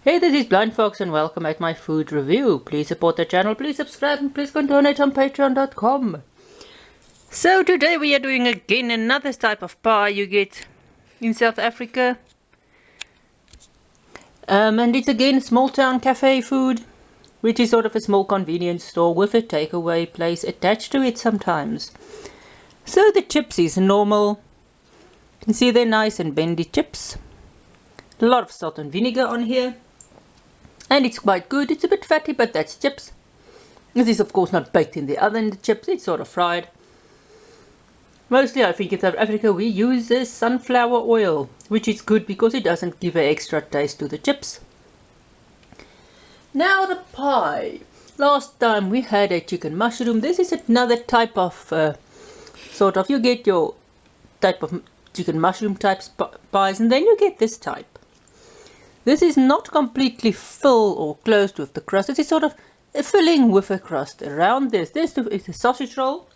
Hey, this is BlindFox and welcome at my food review. Please support the channel, please subscribe and please go donate on patreon.com. So today we are doing again another type of pie you get in South Africa. And it's again small town cafe food, which is sort of a small convenience store with a takeaway place attached to it sometimes. So the chips is normal. You can see they're nice and bendy chips. A lot of salt and vinegar on here. And it's quite good. It's a bit fatty, but that's chips. This is of course not baked in the oven, the chips, it's sort of fried. Mostly I think in South Africa we use sunflower oil, which is good because it doesn't give an extra taste to the chips. Now the pie. Last time we had a chicken mushroom. This is another type of you get your type of chicken mushroom type pies, and then you get this type. This is not completely full or closed with the crust. It is sort of a filling with a crust around this. This is a sausage roll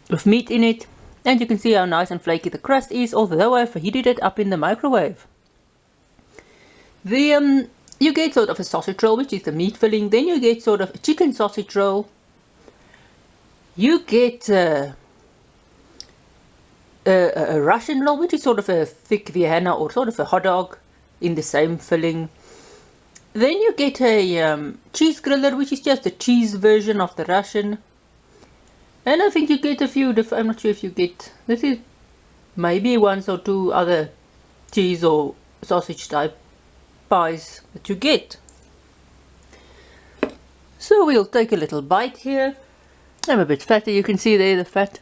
with meat in it. And you can see how nice and flaky the crust is, although I've heated it up in the microwave. You get sort of a sausage roll, which is the meat filling. Then you get sort of a chicken sausage roll. You get a Russian roll, which is sort of a thick Vienna or sort of a hot dog in the same filling. Then you get a cheese griller, which is just a cheese version of the Russian. And I think you get a few different, I'm not sure if you get, this is maybe one or two other cheese or sausage type pies that you get. So we'll take a little bite here. I'm a bit fatty, you can see there the fat.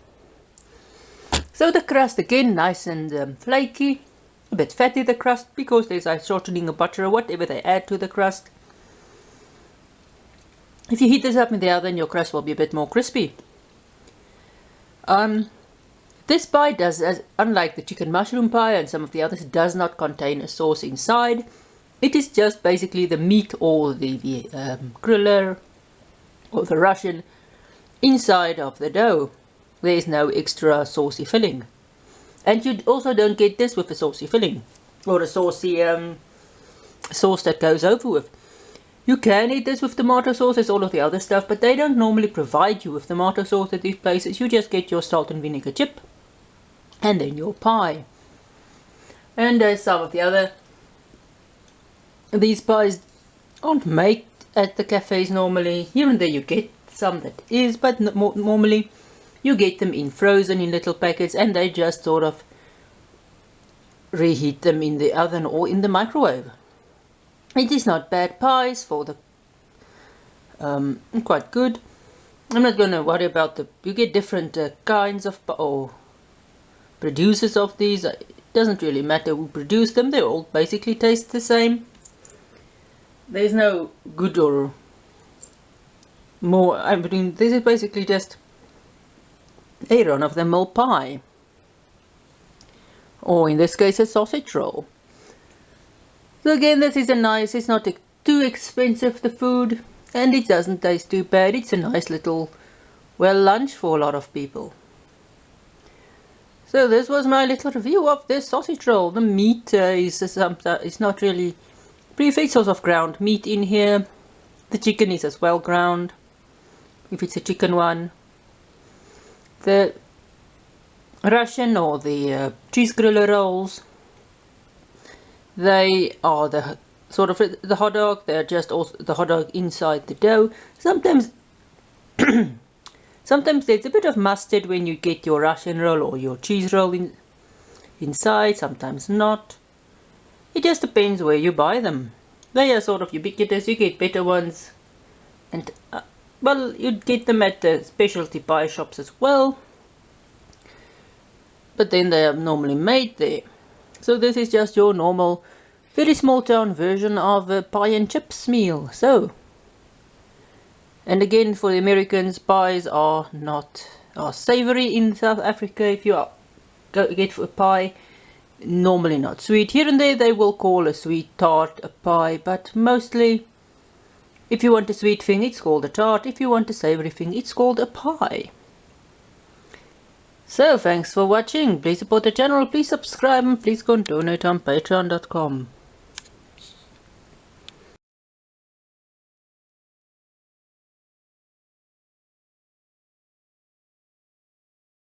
So the crust again nice and flaky, a bit fatty the crust because there's a shortening of butter or whatever they add to the crust. If you heat this up in the oven, your crust will be a bit more crispy. This pie does, unlike the chicken mushroom pie and some of the others, does not contain a sauce inside. It is just basically the meat or the griller or the Russian inside of the dough. There is no extra saucy filling. And you also don't get this with a saucy filling or a saucy sauce that goes over with. You can eat this with tomato sauce as all of the other stuff, but they don't normally provide you with tomato sauce at these places. You just get your salt and vinegar chip and then your pie. And some of the other, these pies aren't made at the cafes normally. Here and there you get some that is, but normally you get them in frozen in little packets, and they just sort of reheat them in the oven or in the microwave. It is not bad pies for the quite good. I'm not going to worry about you get different kinds of or producers of these. It doesn't really matter who produced them, they all basically taste the same. There's no good or more. I mean, this is basically just a run-of-the-mill pie, or in this case a sausage roll. So again, this is a nice, it's not too expensive, the food, and it doesn't taste too bad. It's a nice little, well, lunch for a lot of people. So this was my little review of this sausage roll. The meat is not really prefix sort of ground meat in here. The chicken is as well ground, if it's a chicken one. The Russian or the cheese griller rolls, they are the sort of the hot dog. They're just also the hot dog inside the dough. Sometimes sometimes there's a bit of mustard when you get your Russian roll or your cheese roll inside, sometimes not. It just depends where you buy them. They are sort of ubiquitous. You get better ones, and well, you'd get them at the specialty pie shops as well, but then they are normally made there. So this is just your normal, very small town version of a pie and chips meal. So, and again, for the Americans, pies are savory in South Africa. If you get a pie, normally not sweet. Here and there they will call a sweet tart a pie, but mostly, if you want a sweet thing, it's called a tart. If you want a savory thing, it's called a pie. So thanks for watching. Please support the channel, please subscribe, and please go and donate on patreon.com.